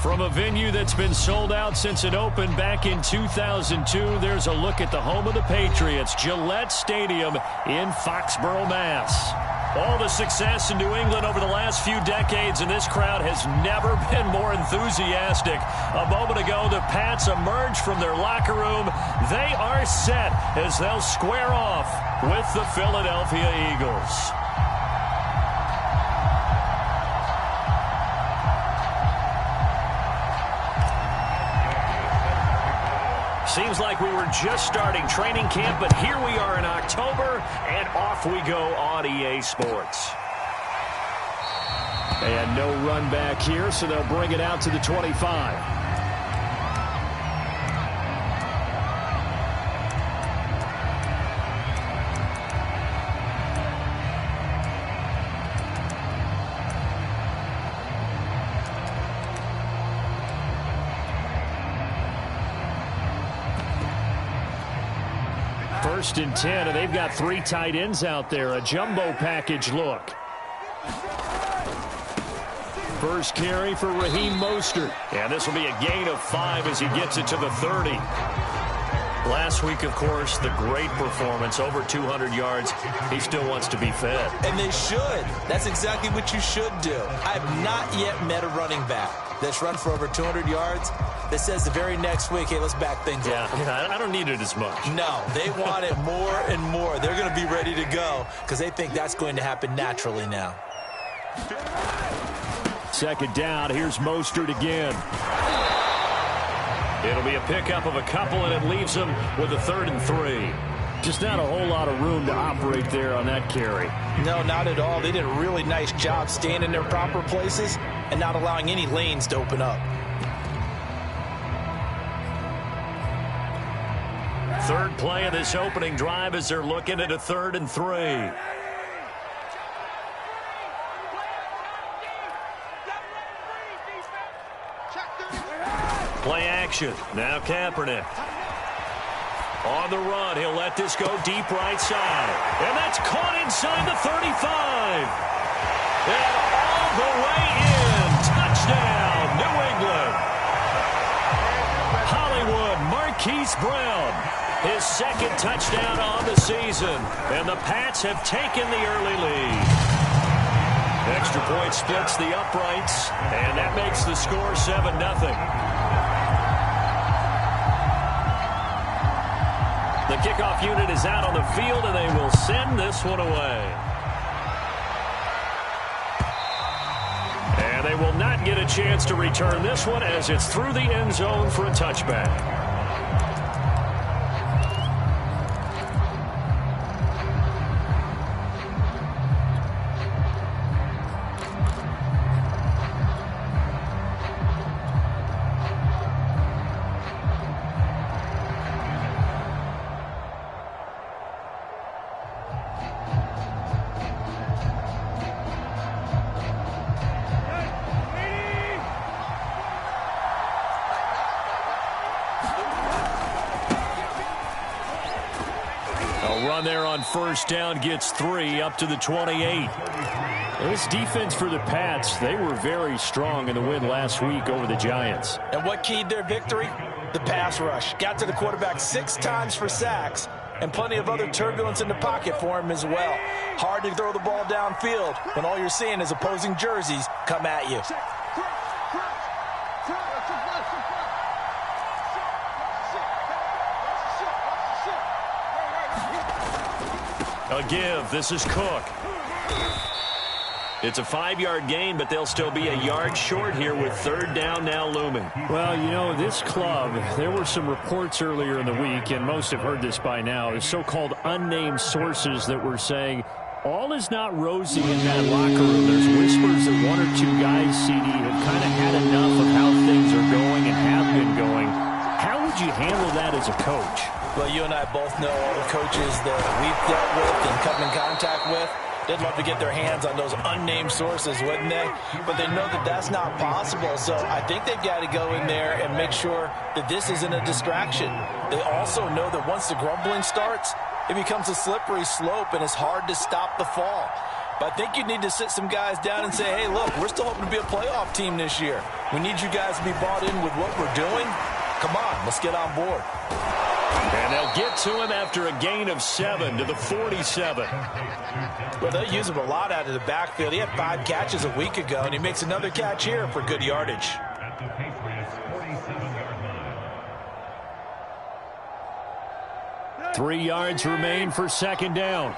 From a venue that's been sold out since it opened back in 2002, there's a look at the home of the Patriots, Gillette Stadium in Foxborough, Mass. All the success in New England over the last few decades, and this crowd has never been more enthusiastic. A moment ago, the Pats emerged from their locker room. They are set as they'll square off with the Philadelphia Eagles. Seems like we were just starting training camp, but here we are in October, and off we go on EA Sports. And no run back here, so they'll bring it out to the 25. First and 10, and they've got 3 tight ends out there. A jumbo package look. First carry for Raheem Mostert. And this will be a gain of 5 as he gets it to the 30. Last week, of course, the great performance, over 200 yards. He still wants to be fed. And they should. That's exactly what you should do. I have not yet met a running back that's run for over 200 yards that says the very next week, hey, let's back things up. Yeah, I don't need it as much. No, they want it more and more. They're going to be ready to go because they think that's going to happen naturally now. Second down, here's Mostert again. It'll be a pickup of a couple, and it leaves them with a 3rd and 3. Just not a whole lot of room to operate there on that carry. No, not at all. They did a really nice job staying in their proper places and not allowing any lanes to open up. Third play of this opening drive as they're looking at a 3rd and 3. Play action. Now Kaepernick. On the run, he'll let this go deep right side. And that's caught inside the 35. And all the way in. Touchdown, New England. Hollywood Marquise Brown. His 2nd touchdown on the season. And the Pats have taken the early lead. Extra point splits the uprights. And that makes the score 7-0. The kickoff unit is out on the field, and they will send this one away. And they will not get a chance to return this one as it's through the end zone for a touchback. Run there on first down gets 3 up to the 28. This defense for the Pats, they were very strong in the win last week over the Giants. And what keyed their victory? The pass rush. Got to the quarterback 6 times for sacks and plenty of other turbulence in the pocket for him as well. Hard to throw the ball downfield when all you're seeing is opposing jerseys come at you. A give. This is Cook. It's a 5-yard gain, but they'll still be a yard short here with 3rd down now looming. Well, you know, this club, there were some reports earlier in the week, and most have heard this by now, the so-called unnamed sources that were saying all is not rosy in that locker room. There's whispers that 1 or 2 guys, CD, have kind of had enough of how things are going and have been going. How would you handle that as a coach? Well, you and I both know all the coaches that we've dealt with and come in contact with. They'd love to get their hands on those unnamed sources, wouldn't they? But they know that that's not possible. So I think they've got to go in there and make sure that this isn't a distraction. They also know that once the grumbling starts, it becomes a slippery slope and it's hard to stop the fall. But I think you need to sit some guys down and say, hey, look, we're still hoping to be a playoff team this year. We need you guys to be bought in with what we're doing. Come on, let's get on board. And they'll get to him after a gain of 7 to the 47. Well, they'll use him a lot out of the backfield. He had 5 catches a week ago, and he makes another catch here for good yardage. 3 yards remain for second down.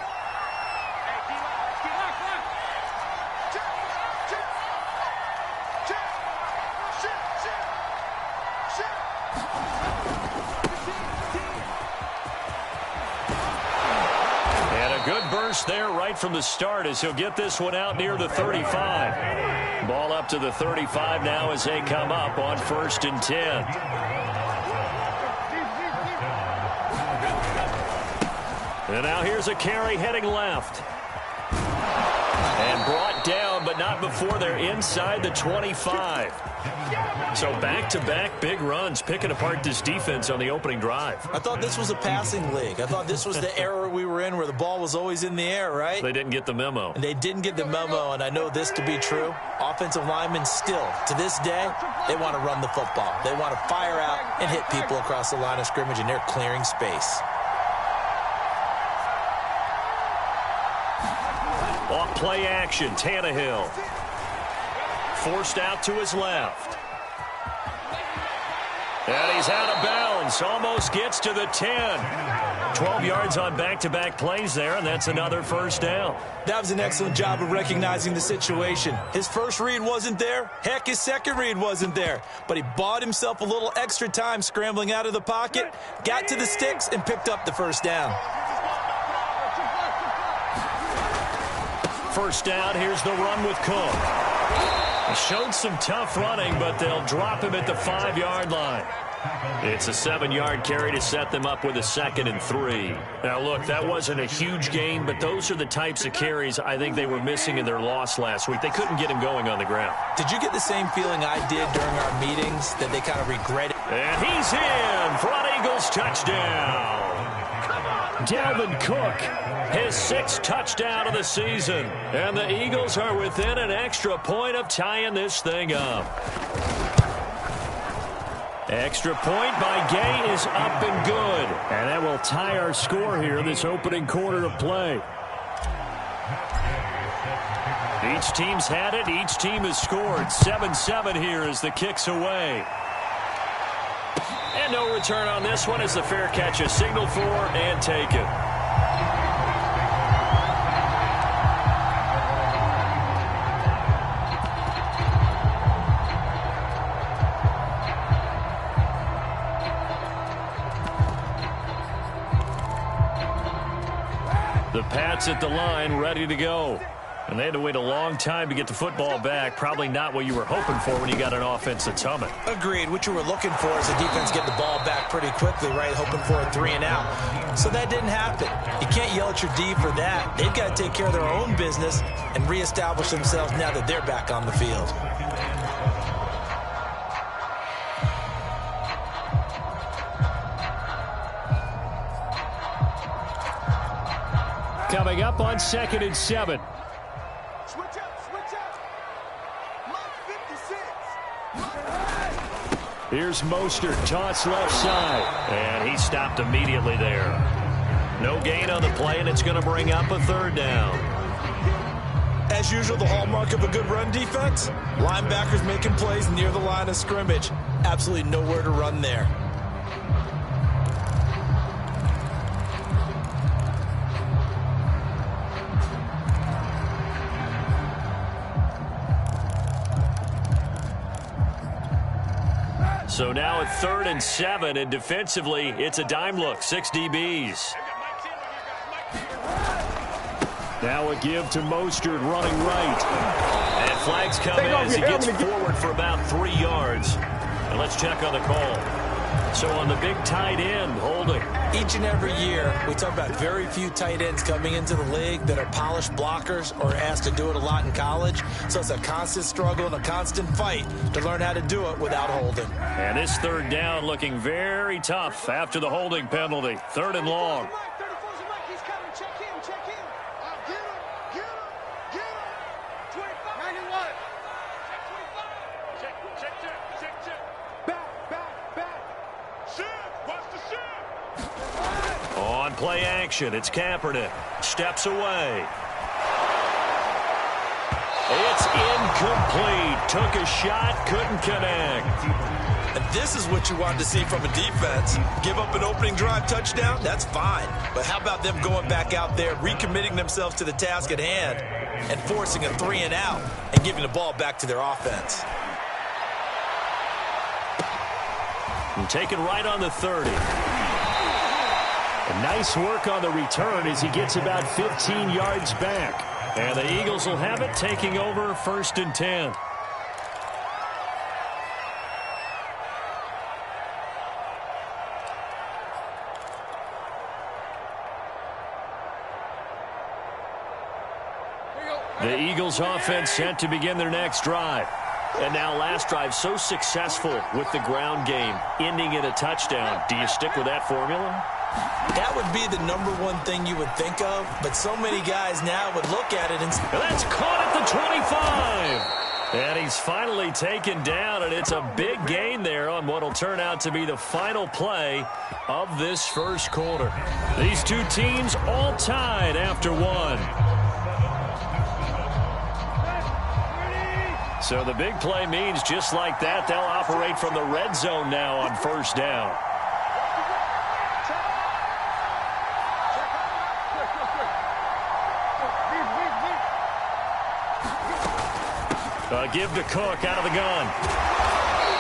There right from the start as he'll get this one out near the 35. Ball up to the 35 now as they come up on 1st and 10. And now here's a carry heading left. And brought down, but not before they're inside the 25. So back-to-back big runs, picking apart this defense on the opening drive. I thought this was a passing league. I thought this was the era we were in where the ball was always in the air, right? They didn't get the memo. And they didn't get the memo, and I know this to be true. Offensive linemen still, to this day, they want to run the football. They want to fire out and hit people across the line of scrimmage, and they're clearing space. Off play action, Tannehill. Forced out to his left. And he's out of bounds. Almost gets to the 10. 12 yards on back-to-back plays there, and that's another first down. That was an excellent job of recognizing the situation. His first read wasn't there. Heck, his second read wasn't there. But he bought himself a little extra time scrambling out of the pocket, got to the sticks, and picked up the first down. First down, here's the run with Cook. He showed some tough running, but they'll drop him at the 5-yard line. It's a 7-yard carry to set them up with a 2nd and 3. Now, look, that wasn't a huge gain, but those are the types of carries I think they were missing in their loss last week. They couldn't get him going on the ground. Did you get the same feeling I did during our meetings, that they kind of regretted? And he's in for an Eagles touchdown. Dalvin Cook, his 6th touchdown of the season. And the Eagles are within an extra point of tying this thing up. Extra point by Gay is up and good. And that will tie our score here in this opening quarter of play. Each team's had it. Each team has scored. 7-7 here as the kick's away. And no return on this one as the fair catch is signaled for and taken. The Pats at the line, ready to go. And they had to wait a long time to get the football back. Probably not what you were hoping for when you got an offense that's humming. Agreed. What you were looking for is the defense get the ball back pretty quickly, right? Hoping for a 3 and out. So that didn't happen. You can't yell at your D for that. They've got to take care of their own business and reestablish themselves now that they're back on the field. Coming up on 2nd and 7. Switch up. Mark 56. Here's Mostert, toss left side. And he stopped immediately there. No gain on the play, and it's going to bring up a 3rd down. As usual, the hallmark of a good run defense, linebackers making plays near the line of scrimmage. Absolutely nowhere to run there. So now a 3rd and 7, and defensively, it's a dime look. 6 DBs. Now a give to Mostert running right. And flags come in as he gets forward for about 3 yards. And let's check on the call. So on the big tight end, holding. Each and every year, we talk about very few tight ends coming into the league that are polished blockers or asked to do it a lot in college. So it's a constant struggle and a constant fight to learn how to do it without holding. And this 3rd down looking very tough after the holding penalty. 3rd and long. On play action, it's Kaepernick. Steps away. It's incomplete. Took a shot, couldn't connect. And this is what you wanted to see from a defense. Give up an opening drive touchdown, that's fine. But how about them going back out there, recommitting themselves to the task at hand, and forcing a 3-and-out and giving the ball back to their offense? And taken right on the 30. And nice work on the return as he gets about 15 yards back. And the Eagles will have it, taking over 1st and 10. The Eagles offense set to begin their next drive. And now last drive so successful with the ground game, ending in a touchdown. Do you stick with that formula? That would be the #1 thing you would think of, but so many guys now would look at it and say, that's caught at the 25. And he's finally taken down, and it's a big gain there on what will turn out to be the final play of this first quarter. These two teams all tied after one. So the big play means just like that, they'll operate from the red zone now on 1st down. Give to Cook out of the gun.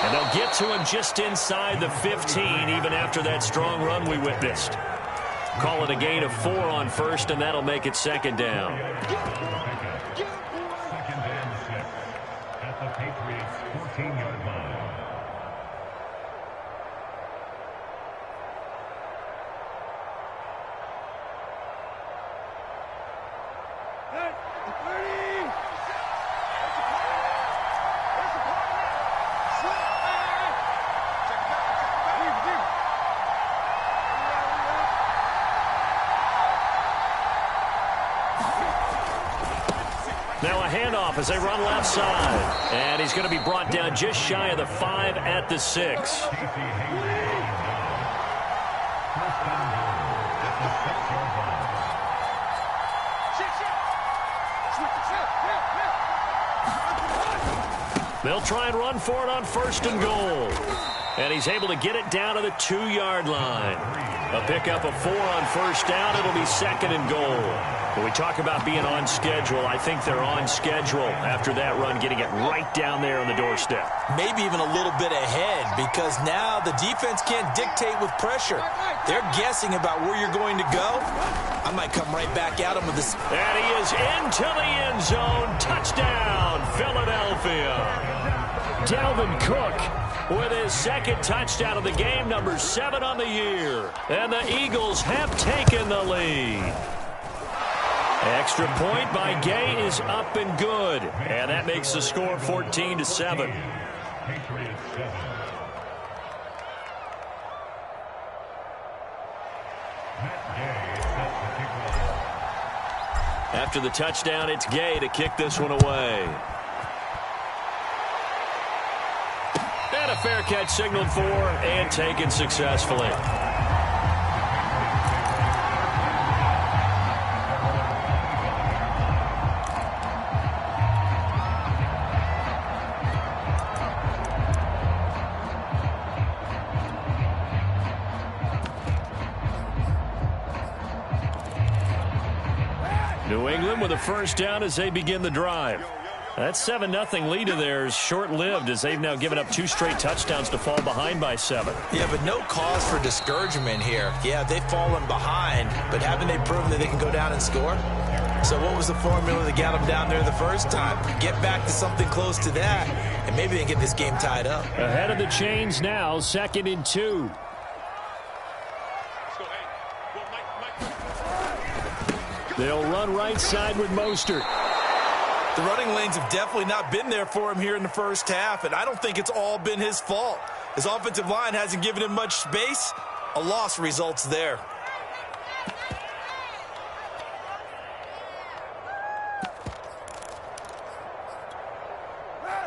And they'll get to him just inside the 15, even after that strong run we witnessed. Call it a gain of 4 on 1st, and that'll make it 2nd down. Second and 6 at the Patriots' 14-yard line. Now a handoff as they run left side. And he's going to be brought down just shy of the 5 at the 6. They'll try and run for it on 1st and goal. And he's able to get it down to the 2-yard line. A pickup of 4 on 1st down. It'll be 2nd and goal. When we talk about being on schedule, I think they're on schedule after that run, getting it right down there on the doorstep. Maybe even a little bit ahead, because now the defense can't dictate with pressure. They're guessing about where you're going to go. I might come right back at him with this. And he is into the end zone. Touchdown, Philadelphia. Dalvin Cook with his 2nd touchdown of the game, number 7 on the year. And the Eagles have taken the lead. Extra point by Gay is up and good. And that makes the score 14-7. After the touchdown, it's Gay to kick this one away. And a fair catch signaled for and taken successfully. New England with a 1st down as they begin the drive. That 7-0 lead of theirs short-lived as they've now given up 2 straight touchdowns to fall behind by 7. Yeah, but no cause for discouragement here. Yeah, they've fallen behind, but haven't they proven that they can go down and score? So what was the formula that got them down there the first time? Get back to something close to that, and maybe they can get this game tied up. Ahead of the chains now, 2nd and 2. They'll run right side with Mostert. The running lanes have definitely not been there for him here in the first half, and I don't think it's all been his fault. His offensive line hasn't given him much space. A loss results there.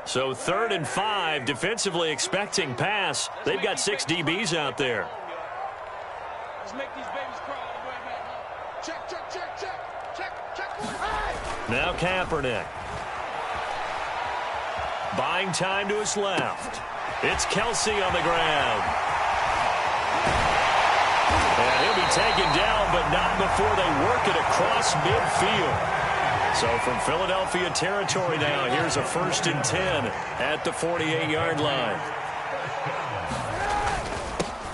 So 3rd and 5, defensively expecting pass. They've got 6 DBs out there. Let's make these babies cry all the way back. Check, check, check, check. Check, hey! Now Kaepernick. Buying time to his left. It's Kelsey on the ground. And he'll be taken down, but not before they work it across midfield. So from Philadelphia territory now, here's a 1st and 10 at the 48-yard line.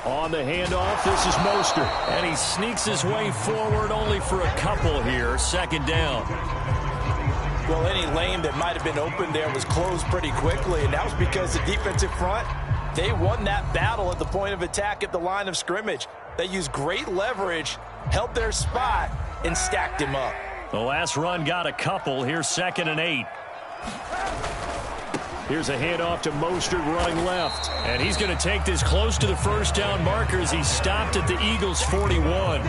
On the handoff, this is Mostert. And he sneaks his way forward only for a couple here. 2nd down. Well, any lane that might have been open there was closed pretty quickly, and that was because the defensive front, they won that battle at the point of attack at the line of scrimmage. They used great leverage, held their spot, and stacked him up. The last run got a couple. Here's 2nd and 8. Here's a handoff to Mostert running left. And he's going to take this close to the 1st down marker as he stopped at the Eagles' 41.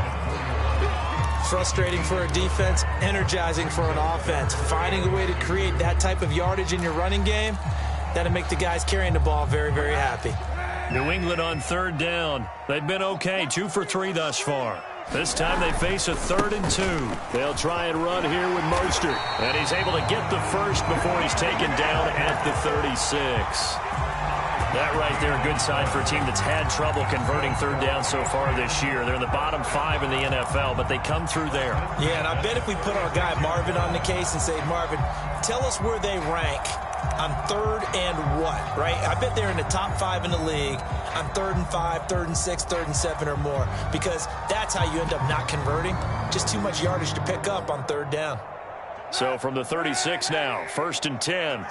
Frustrating for a defense, energizing for an offense. Finding a way to create that type of yardage in your running game, that'll make the guys carrying the ball very, very happy. New England on 3rd down. They've been okay, 2 for 3 thus far. This time they face a 3rd and 2. They'll try and run here with Mostert. And he's able to get the first before he's taken down at the 36. That right there, a good sign for a team that's had trouble converting 3rd down so far this year. They're in the bottom 5 in the NFL, but they come through there. Yeah, and I bet if we put our guy Marvin on the case and say, Marvin, tell us where they rank on 3rd and what, right? I bet they're in the top 5 in the league on 3rd and 5, 3rd and 6, 3rd and 7 or more, because that's how you end up not converting. Just too much yardage to pick up on 3rd down. So from the 36 now, 1st and 10.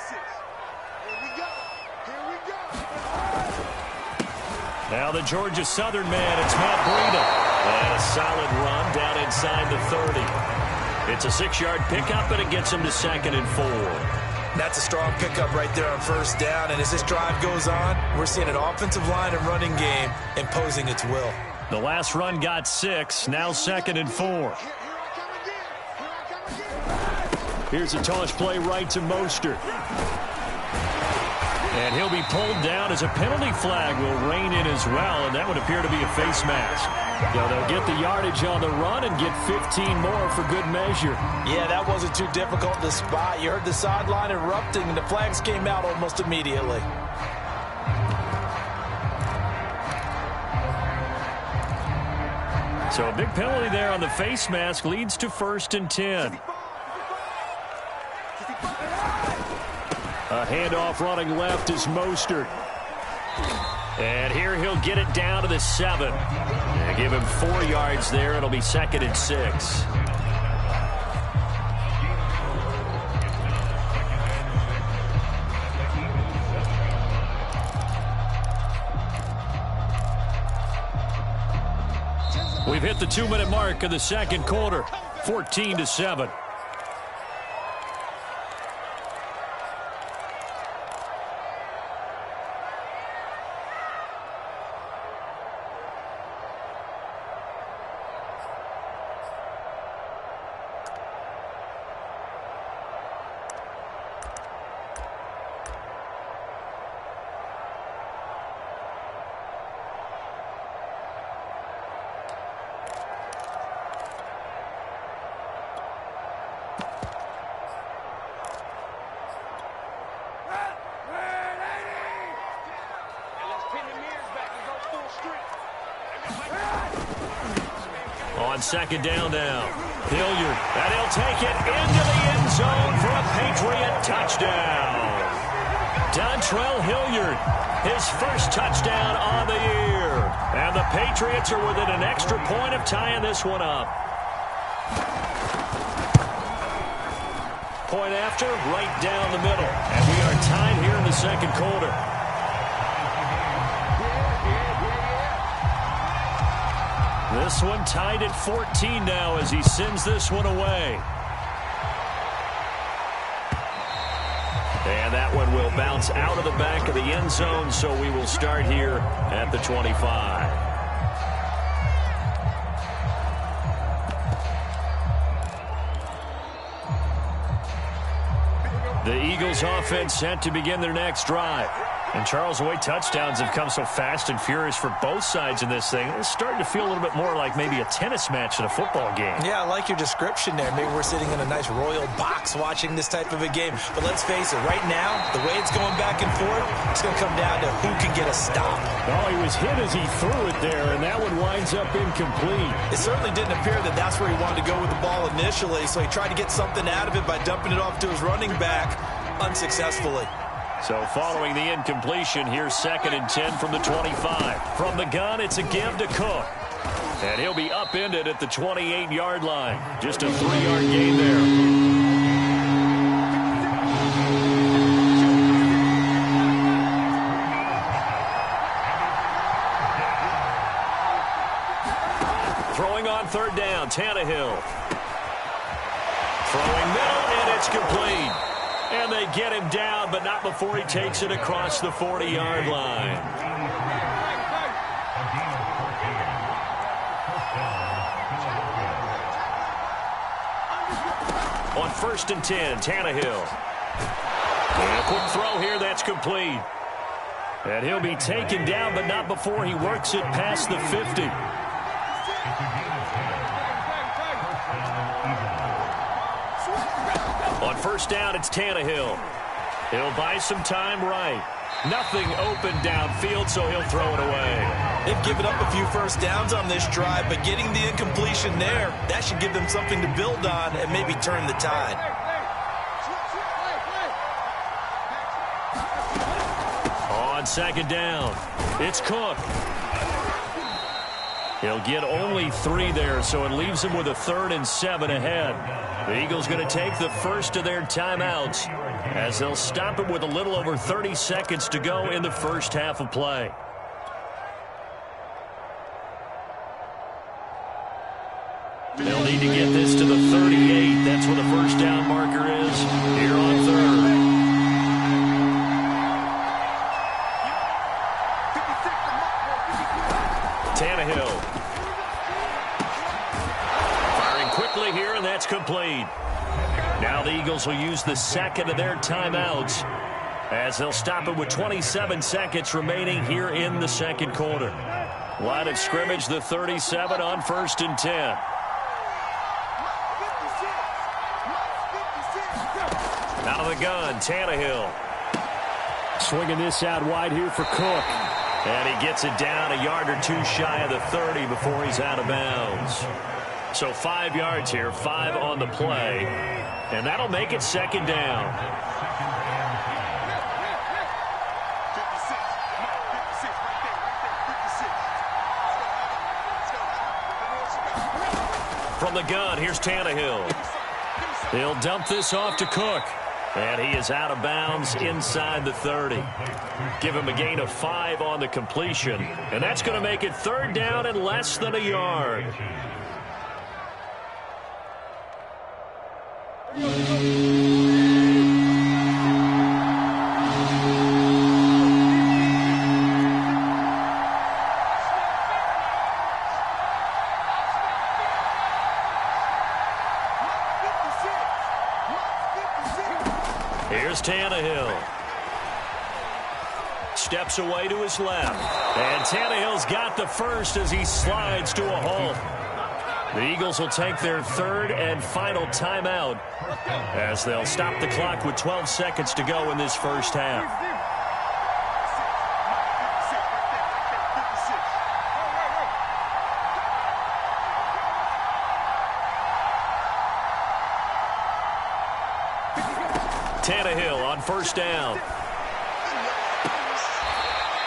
Now the Georgia Southern man, it's Matt Breida. And a solid run down inside the 30. It's a 6-yard pickup, and it gets him to 2nd and 4. That's a strong pickup right there on 1st down. And as this drive goes on, we're seeing an offensive line and running game imposing its will. The last run got 6, now 2nd and 4. Here's a toss play right to Mostert. And he'll be pulled down as a penalty flag will rein in as well, and that would appear to be a face mask. Yeah, they'll get the yardage on the run and get 15 more for good measure. Yeah, that wasn't too difficult to spot. You heard the sideline erupting, and the flags came out almost immediately. So a big penalty there on the face mask leads to 1st and 10. A handoff running left is Mostert. And here he'll get it down to the 7. They give him 4 yards there. It'll be 2nd and 6. We've hit the 2-minute mark of the 2nd quarter, 14-7. On 2nd down now, Hilliard, and he'll take it into the end zone for a Patriot touchdown. Dontrell Hilliard, his first touchdown on the year. And the Patriots are within an extra point of tying this one up. Point after, right down the middle. And we are tied here in the 2nd quarter. This one tied at 14 now as he sends this one away. And that one will bounce out of the back of the end zone, so we will start here at the 25. The Eagles offense set to begin their next drive. And Charles, the way touchdowns have come so fast and furious for both sides in this thing, it's starting to feel a little bit more like maybe a tennis match in a football game. Yeah, I like your description there. Maybe we're sitting in a nice royal box watching this type of a game. But let's face it, right now, the way it's going back and forth, it's going to come down to who can get a stop. Oh, he was hit as he threw it there, and that one winds up incomplete. It certainly didn't appear that that's where he wanted to go with the ball initially, so he tried to get something out of it by dumping it off to his running back unsuccessful. So following the incompletion, here's 2nd and 10 from the 25. From the gun, it's a give to Cook. And he'll be upended at the 28-yard line. Just a 3-yard gain there. Throwing on 3rd down, Tannehill. Throwing middle, and it's complete. And they get him down, but not before he takes it across the 40-yard line. On 1st and 10, Tannehill. And a quick throw here, that's complete. And he'll be taken down, but not before he works it past the 50. On 1st down, it's Tannehill. He'll buy some time right. Nothing open downfield, so he'll throw it away. They've given up a few first downs on this drive, but getting the incompletion there, that should give them something to build on and maybe turn the tide. On 2nd down, it's Cook. He'll get only 3 there, so it leaves him with a 3rd and 7 ahead. The Eagles going to take the first of their timeouts as they'll stop it with a little over 30 seconds to go in the first half of play. They'll need to get this to the 38. That's where the first down marker is here on 3rd. Tannehill. Firing quickly here, and that's complete. Now the Eagles will use the 2nd of their timeouts as they'll stop it with 27 seconds remaining here in the 2nd quarter. Line of scrimmage, the 37 on 1st and 10. Out of the gun, Tannehill. Swinging this out wide here for Cook. And he gets it down a yard or 2 shy of the 30 before he's out of bounds. So 5 yards here, 5 on the play. And that'll make it 2nd down. From the gun, here's Tannehill. He'll dump this off to Cook. And he is out of bounds inside the 30. Give him a gain of 5 on the completion. And that's going to make it 3rd down and less than a yard. Here's Tannehill. Steps away to his left. And Tannehill's got the first as he slides to a halt. The Eagles will take their 3rd and final timeout as they'll stop the clock with 12 seconds to go in this first half. Tannehill on 1st down.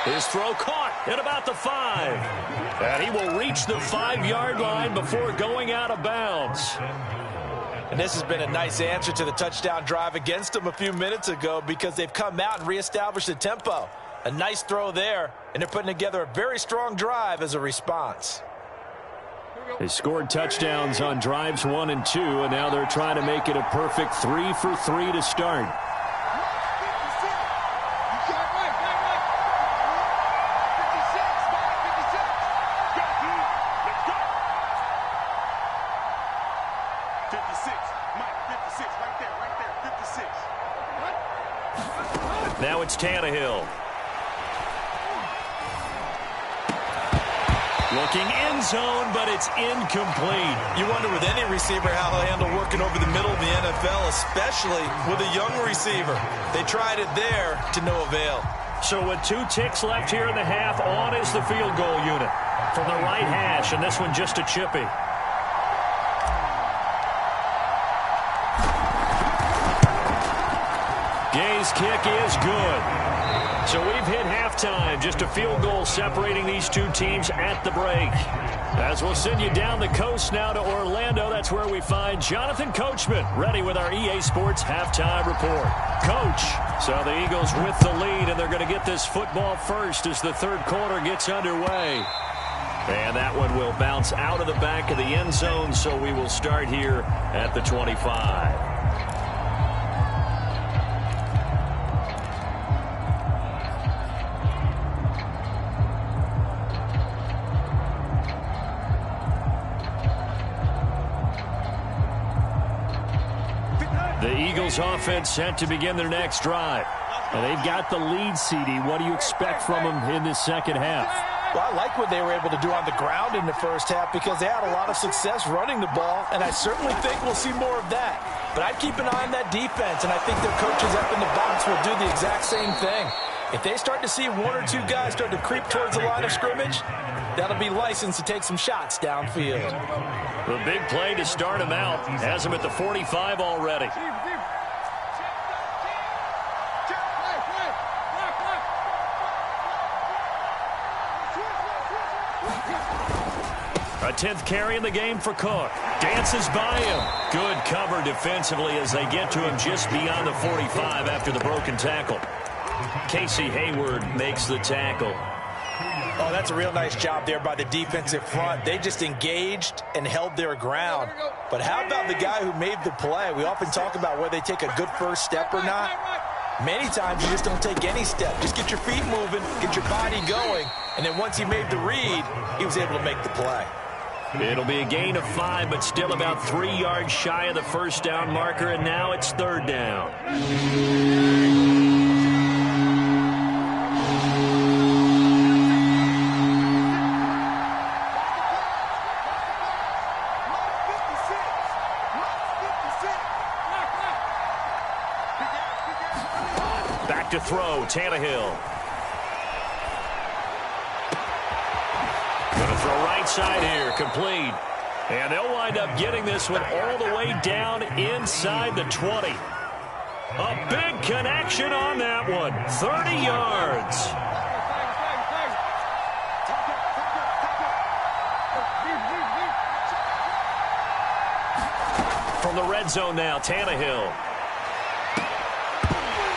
His throw caught at about the 5. And he will reach the 5-yard line before going out of bounds. And this has been a nice answer to the touchdown drive against them a few minutes ago because they've come out and reestablished the tempo. A nice throw there, and they're putting together a very strong drive as a response. They scored touchdowns on drives 1 and 2, and now they're trying to make it a perfect 3 for 3 to start. Now it's Tannehill. Looking end zone, but it's incomplete. You wonder with any receiver how they'll handle working over the middle of the NFL, especially with a young receiver. They tried it there to no avail. So with 2 ticks left here in the half, on is the field goal unit from the right hash, and this one just a chippy. Gay's kick is good. So we've hit halftime. Just a field goal separating these two teams at the break. As we'll send you down the coast now to Orlando, that's where we find Jonathan Coachman ready with our EA Sports halftime report. Coach, so the Eagles with the lead, and they're going to get this football first as the third quarter gets underway. And that one will bounce out of the back of the end zone, so we will start here at the 25. The Eagles offense set to begin their next drive. And they've got the lead, CD. What do you expect from them in this second half? Well, I like what they were able to do on the ground in the first half because they had a lot of success running the ball, and I certainly think we'll see more of that. But I'd keep an eye on that defense, and I think their coaches up in the box will do the exact same thing. If they start to see 1 or 2 guys start to creep towards the line of scrimmage, that'll be licensed to take some shots downfield. The big play to start him out has him at the 45 already. A 10th carry in the game for Cook. Dances by him. Good cover defensively as they get to him just beyond the 45 after the broken tackle. Casey Hayward makes the tackle. Oh, that's a real nice job there by the defensive front. They just engaged and held their ground. But how about the guy who made the play? We often talk about whether they take a good first step or not. Many times you just don't take any step. Just get your feet moving, get your body going, and then once he made the read, he was able to make the play. It'll be a gain of 5, but still about 3 yards shy of the first down marker, and now it's third down. Back to throw, Tannehill. Going to throw right side here, complete. And they'll wind up getting this one all the way down inside the 20. A big connection on that one, 30 yards. From the red zone now, Tannehill.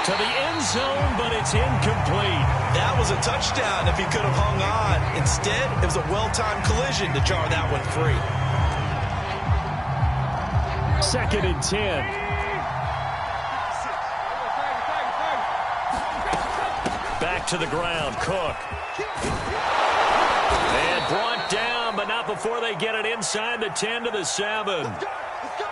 To the end zone, but it's incomplete. That was a touchdown if he could have hung on. Instead, it was a well-timed collision to jar that one free. 2nd and 10. Back to the ground, Cook. And brought down, but not before they get it inside the 10 to the 7.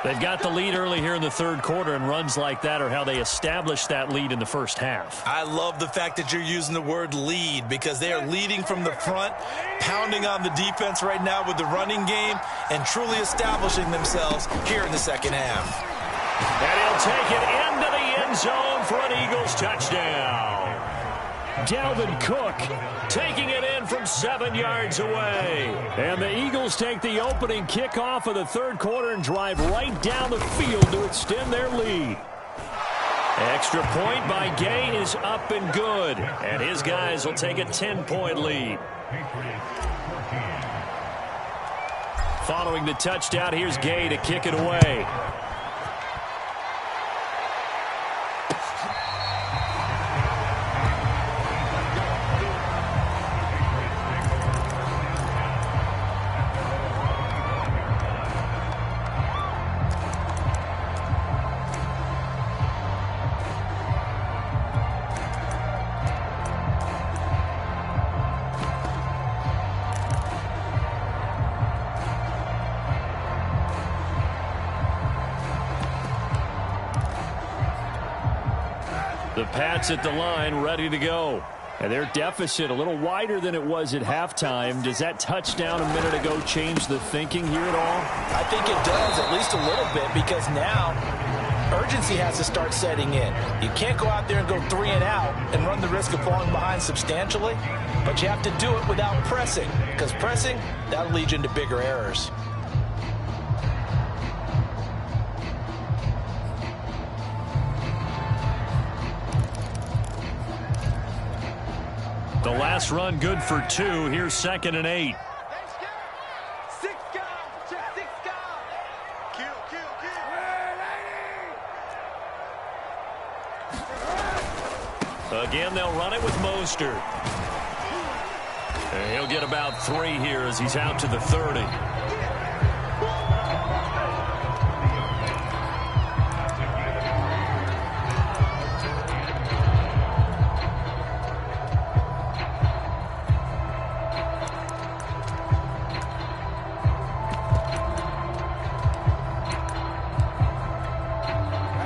They've got the lead early here in the third quarter, and runs like that are how they established that lead in the first half. I love the fact that you're using the word lead because they are leading from the front, pounding on the defense right now with the running game, and truly establishing themselves here in the second half. And he'll take it into the end zone for an Eagles touchdown. Dalvin Cook Taking it in from 7 yards away. And the Eagles take the opening kickoff of the third quarter and drive right down the field to extend their lead. Extra point by Gay is up and good. And his guys will take a 10-point lead. Following the touchdown, here's Gay to kick it away. The Pats at the line, ready to go. And their deficit a little wider than it was at halftime. Does that touchdown a minute ago change the thinking here at all? I think it does, at least a little bit, because now urgency has to start setting in. You can't go out there and go 3 and out and run the risk of falling behind substantially, but you have to do it without pressing, because pressing, that'll lead you into bigger errors. The last run good for 2. Here's 2nd and 8. Again, they'll run it with Mostert. And he'll get about 3 here as he's out to the 30.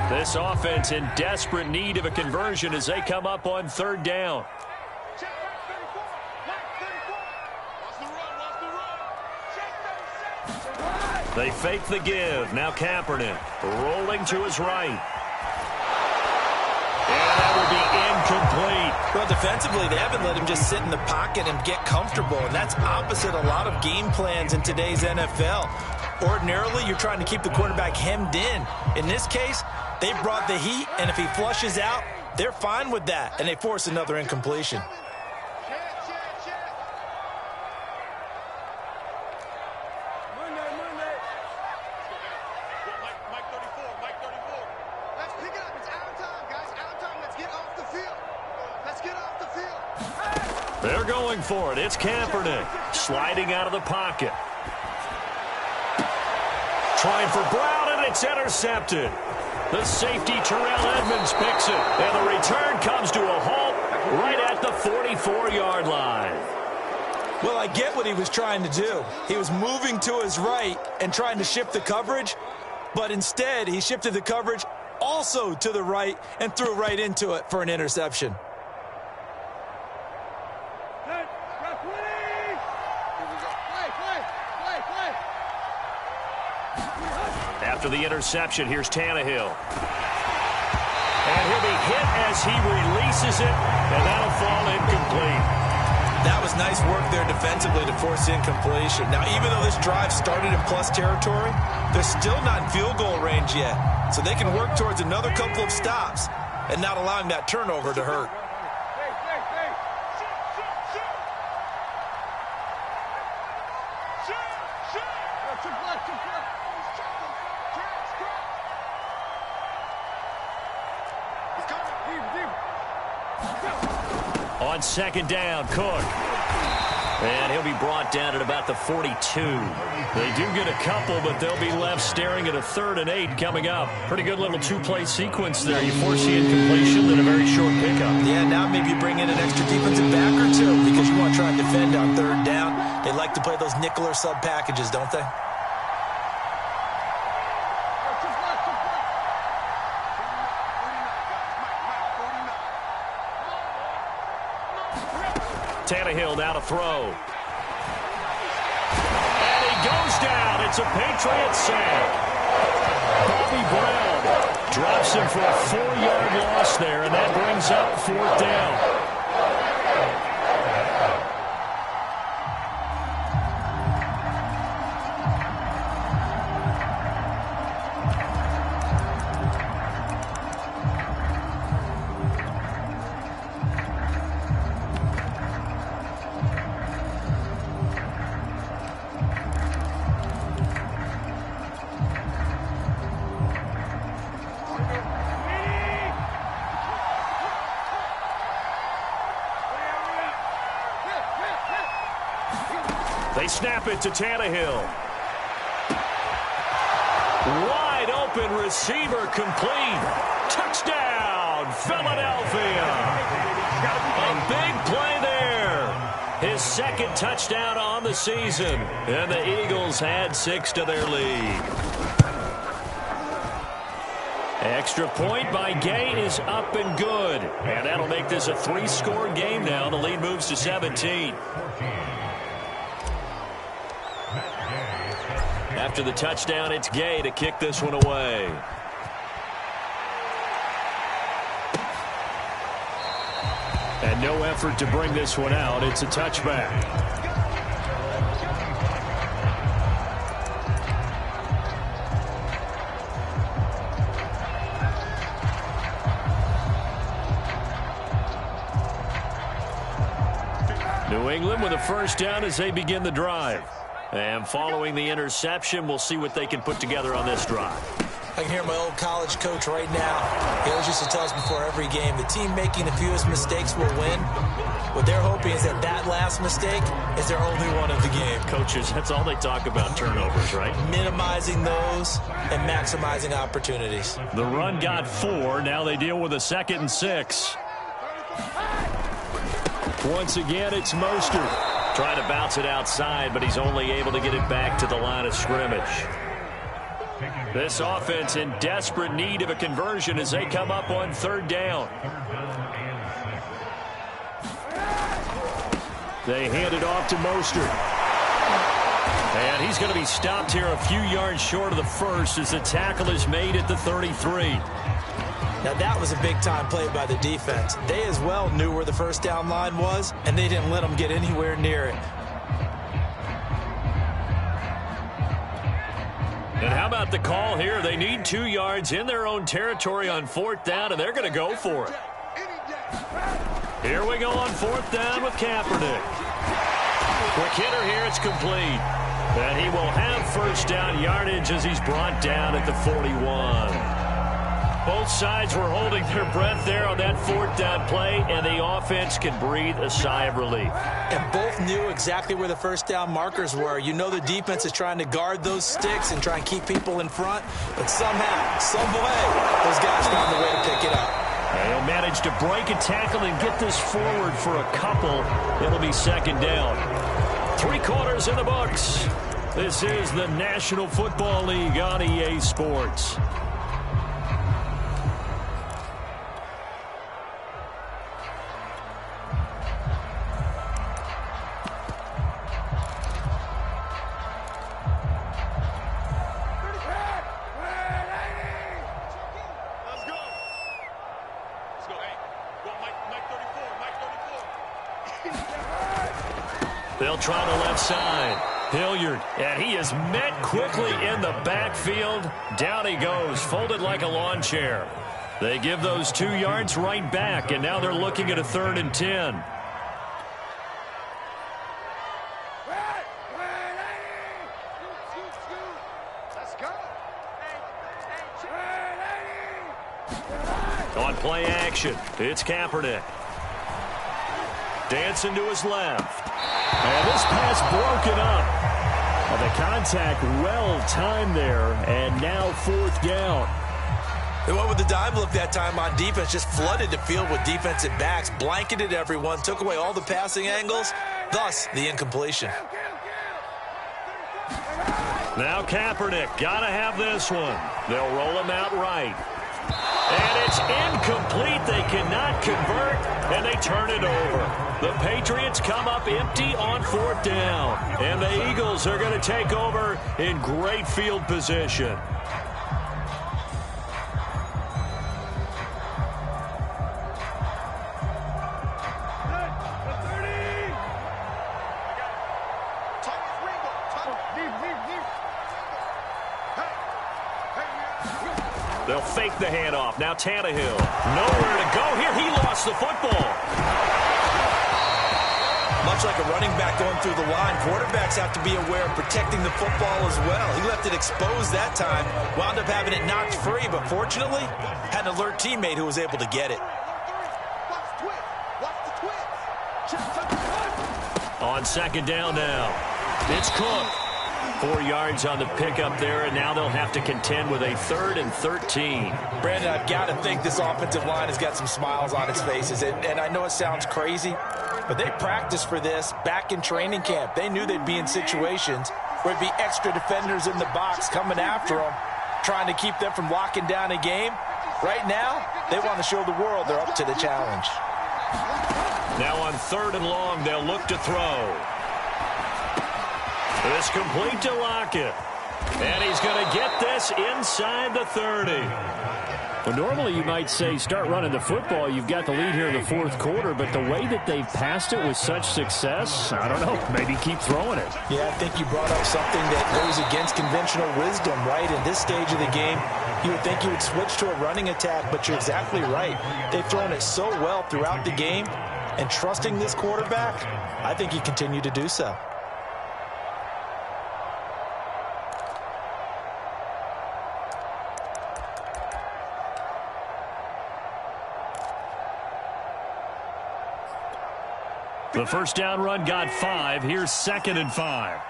This offense in desperate need of a conversion as they come up on 3rd down. They fake the give. Now Kaepernick rolling to his right. And that will be incomplete. Well, defensively, they haven't let him just sit in the pocket and get comfortable, and that's opposite a lot of game plans in today's NFL. Ordinarily, you're trying to keep the quarterback hemmed in. In this case, they brought the heat, and if he flushes out, they're fine with that, and they force another incompletion. Mike 34. Let's pick it up. It's out of time, guys. Out of time. Let's get off the field. Let's get off the field. They're going for it. It's Kaepernick sliding out of the pocket. Trying for Brown, and it's intercepted. The safety, Terrell Edmonds, picks it. And the return comes to a halt right at the 44-yard line. Well, I get what he was trying to do. He was moving to his right and trying to shift the coverage, but instead he shifted the coverage also to the right and threw right into it for an interception. After the interception, here's Tannehill. And he'll be hit as he releases it, and that'll fall incomplete. That was nice work there defensively to force incompletion. Now, even though this drive started in plus territory, they're still not in field goal range yet. So they can work towards another couple of stops and not allowing that turnover to hurt. On 2nd down, Cook. And he'll be brought down at about the 42. They do get a couple, but they'll be left staring at a 3rd and 8 coming up. Pretty good little 2-play sequence there. You force the incompletion, then a very short pickup. Yeah, now maybe you bring in an extra defensive back or two because you want to try and defend on 3rd down. They like to play those nickel or sub packages, don't they? Tannehill now to throw. And he goes down. It's a Patriot sack. Bobby Brown drops him for a 4-yard loss there, and that brings up 4th down. They snap it to Tannehill. Wide open receiver complete. Touchdown, Philadelphia. A big play there. His 2nd touchdown on the season. And the Eagles add 6 to their lead. Extra point by Gay is up and good. And that'll make this a 3-score game now. The lead moves to 17. After the touchdown, it's Gay to kick this one away. And no effort to bring this one out. It's a touchback. New England with a first down as they begin the drive. And following the interception, we'll see what they can put together on this drive. I can hear my old college coach right now. He always used to tell us before every game, the team making the fewest mistakes will win. What they're hoping is that last mistake is their only one of the game. Coaches, that's all they talk about, turnovers, right? Minimizing those and maximizing opportunities. The run got 4. Now they deal with a 2nd and 6. Once again, it's Mostert. Trying to bounce it outside, but he's only able to get it back to the line of scrimmage. This offense in desperate need of a conversion as they come up on 3rd down. They hand it off to Mostert. And he's going to be stopped here a few yards short of the first as the tackle is made at the 33. Now that was a big-time play by the defense. They as well knew where the first down line was, and they didn't let them get anywhere near it. And how about the call here? They need 2 yards in their own territory on 4th down, and they're going to go for it. Here we go on 4th down with Kaepernick. Quick hitter here, it's complete. And he will have first down yardage as he's brought down at the 41. Both sides were holding their breath there on that 4th down play, and the offense can breathe a sigh of relief. And both knew exactly where the first down markers were. You know the defense is trying to guard those sticks and try and keep people in front, but somehow, some way, those guys found the way to pick it up. And he'll manage to break a tackle and get this forward for a couple. It'll be 2nd down. 3 quarters in the books. This is the National Football League on EA Sports. They'll try the left side. Hilliard, and he is met quickly in the backfield. Down he goes, folded like a lawn chair. They give those 2 yards right back, and now they're looking at a 3rd and 10. Let's go. On play action, it's Kaepernick. Dancing to his left. And this pass broken up. And the contact well timed there, and now 4th down. They went with the dime look that time on defense, just flooded the field with defensive backs, blanketed everyone, took away all the passing angles, thus the incompletion. Now Kaepernick, gotta have this one. They'll roll him out right. And it's incomplete. They cannot convert, and they turn it over. The Patriots come up empty on 4th down, and the Eagles are going to take over in great field position. They'll fake the handoff. Now Tannehill. Nowhere to go here. He lost the football. Much like a running back going through the line, quarterbacks have to be aware of protecting the football as well. He left it exposed that time, wound up having it knocked free, but fortunately, had an alert teammate who was able to get it. On 2nd down now, it's Cook. 4 yards on the pickup there, and now they'll have to contend with a 3rd and 13. Brandon, I've got to think this offensive line has got some smiles on its faces, and I know it sounds crazy, but they practiced for this back in training camp. They knew they'd be in situations where it'd be extra defenders in the box coming after them, trying to keep them from locking down a game. Right now, they want to show the world they're up to the challenge. Now on 3rd and long, they'll look to throw. This complete to Lockett. And he's going to get this inside the 30. Well, normally you might say start running the football. You've got the lead here in the 4th quarter, but the way that they've passed it with such success, I don't know, maybe keep throwing it. Yeah, I think you brought up something that goes against conventional wisdom, right? In this stage of the game, you would think you would switch to a running attack, but you're exactly right. They've thrown it so well throughout the game, and trusting this quarterback, I think you continue to do so. The first down run got 5. Here's 2nd and 5.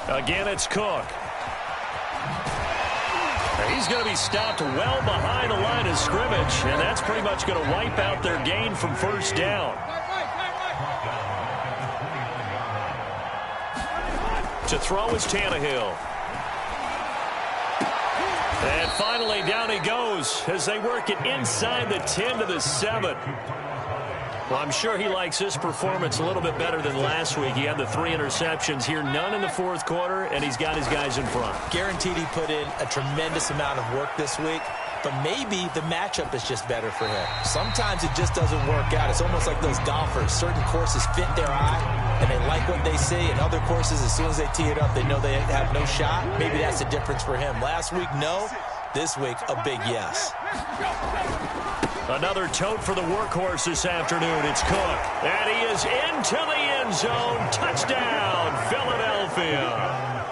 Again, it's Cook. He's going to be stopped well behind the line of scrimmage, and that's pretty much going to wipe out their gain from first down. To throw is Tannehill. And finally, down he goes as they work it inside the 10 to the 7. Well, I'm sure he likes his performance a little bit better than last week. He had the 3 interceptions here, none in the 4th quarter, and he's got his guys in front. Guaranteed he put in a tremendous amount of work this week, but maybe the matchup is just better for him. Sometimes it just doesn't work out. It's almost like those golfers. Certain courses fit their eye, and they like what they see. And other courses, as soon as they tee it up, they know they have no shot. Maybe that's the difference for him. Last week, no. This week, a big yes. Another tote for the workhorse this afternoon. It's Cook. And he is into the end zone. Touchdown, Philadelphia.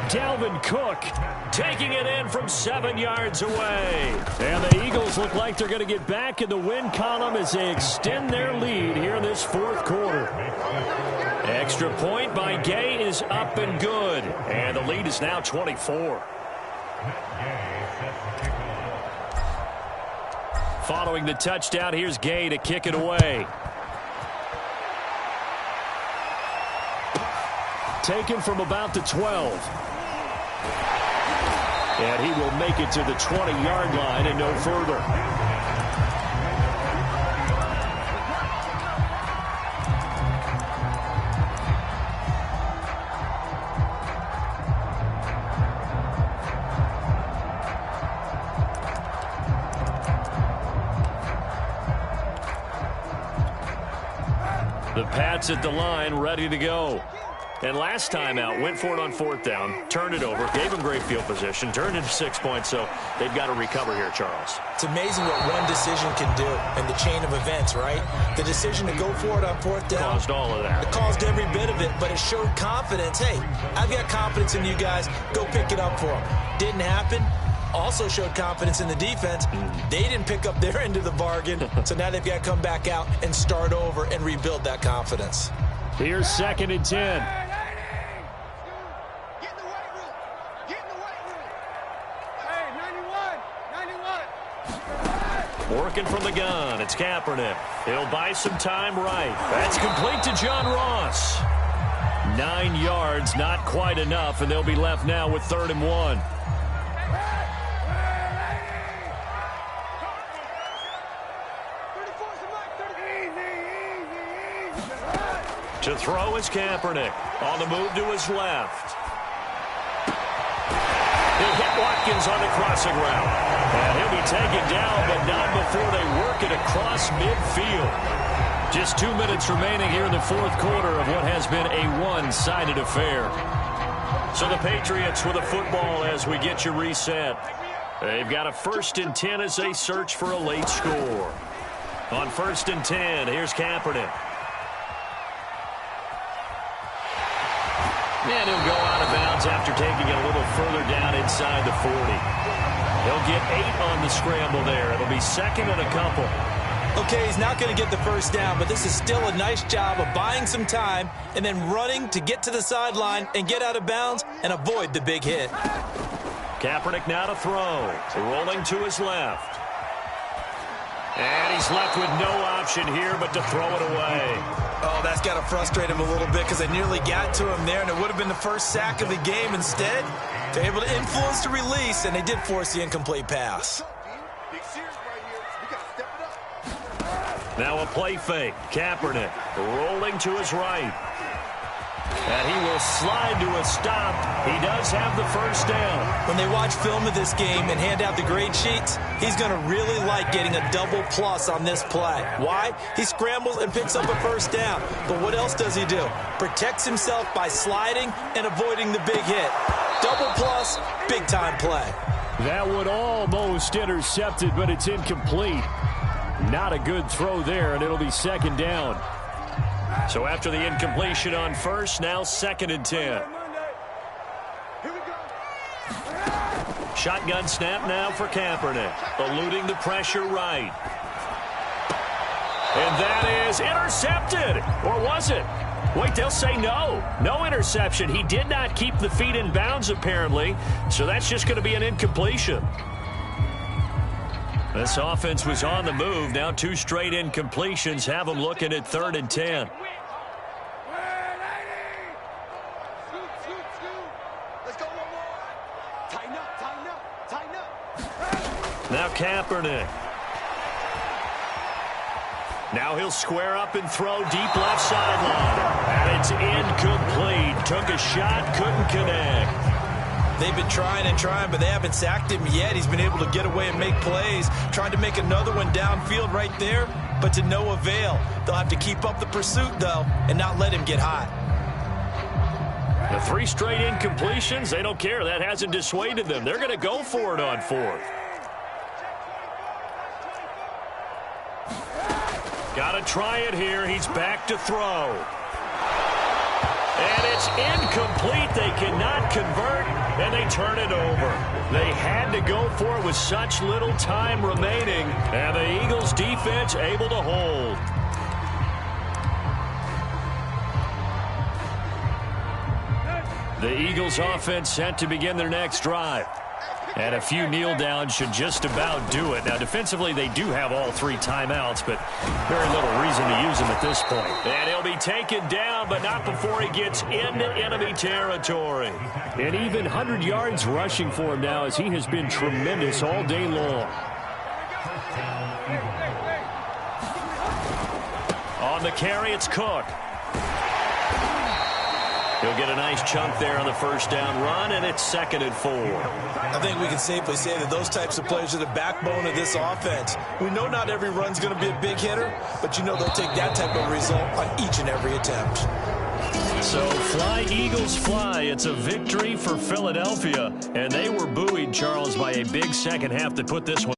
Dalvin Cook taking it in from 7 yards away. And the Eagles look like they're going to get back in the win column as they extend their lead here in this 4th quarter. Extra point by Gay is up and good. And the lead is now 24. Following the touchdown, here's Gay to kick it away. Taken from about the 12. And he will make it to the 20-yard line and no further. The Pats at the line, ready to go. And last time out, went for it on 4th down, turned it over, gave them great field position, turned into 6 points, so they've got to recover here, Charles. It's amazing what one decision can do in the chain of events, right? The decision to go for it on 4th down. Caused all of that. It caused every bit of it, but it showed confidence. Hey, I've got confidence in you guys. Go pick it up for them. Didn't happen. Also showed confidence in the defense. They didn't pick up their end of the bargain, so now they've got to come back out and start over and rebuild that confidence. Here's 2nd and 10. Working from the gun, it's Kaepernick. He'll buy some time right. That's complete to John Ross. 9 yards, not quite enough, and they'll be left now with 3rd and 1. To throw is Kaepernick. On the move to his left. He'll hit Watkins on the crossing route. And he'll be taken down, but not before they work it across midfield. Just 2 minutes remaining here in the 4th quarter of what has been a one-sided affair. So the Patriots with a football as we get you reset. They've got a 1st and 10 as they search for a late score. On 1st and 10, here's Kaepernick. And he'll go out of bounds after taking it a little further down inside the 40. He'll get 8 on the scramble there. It'll be 2nd and a couple. Okay, he's not going to get the 1st down, but this is still a nice job of buying some time and then running to get to the sideline and get out of bounds and avoid the big hit. Kaepernick now to throw. Rolling to his left. And he's left with no option here but to throw it away. Oh, that's got to frustrate him a little bit because they nearly got to him there, and it would have been the first sack of the game. Instead, they're able to influence the release, and they did force the incomplete pass. Now a play fake. Kaepernick rolling to his right. And he will slide to a stop. He does have the first down. When they watch film of this game and hand out the grade sheets, he's going to really like getting a double plus on this play. Why? He scrambles and picks up a first down. But what else does he do? Protects himself by sliding and avoiding the big hit. Double plus, big-time play. That would almost intercepted, but it's incomplete. Not a good throw there, and it'll be second down. So after the incompletion on first, now 2nd and 10. Shotgun snap now for Kaepernick, eluding the pressure right. And that is intercepted. Or was it? Wait, they'll say no. No interception. He did not keep the feet in bounds, apparently. So that's just going to be an incompletion. This offense was on the move. Now 2 straight incompletions have them looking at 3rd and 10. Now Kaepernick. Now he'll square up and throw deep left sideline. And it's incomplete. Took a shot, couldn't connect. They've been trying and trying, but they haven't sacked him yet. He's been able to get away and make plays. Tried to make another one downfield right there, but to no avail. They'll have to keep up the pursuit, though, and not let him get hot. The 3 straight incompletions, they don't care. That hasn't dissuaded them. They're going to go for it on 4th. Got to try it here. He's back to throw. And it's incomplete. They cannot convert, and they turn it over. They had to go for it with such little time remaining, and the Eagles' defense able to hold. The Eagles' offense set to begin their next drive. And a few kneel downs should just about do it. Now, defensively, they do have all 3 timeouts, but very little reason to use them at this point. And he'll be taken down, but not before he gets into enemy territory. And even 100 yards rushing for him now, as he has been tremendous all day long. On the carry, it's Cook. He'll get a nice chunk there on the first down run, and it's 2nd and 4. I think we can safely say that those types of players are the backbone of this offense. We know not every run's going to be a big hitter, but you know they'll take that type of result on each and every attempt. So fly, Eagles, fly. It's a victory for Philadelphia, and they were buoyed, Charles, by a big second half that put this one.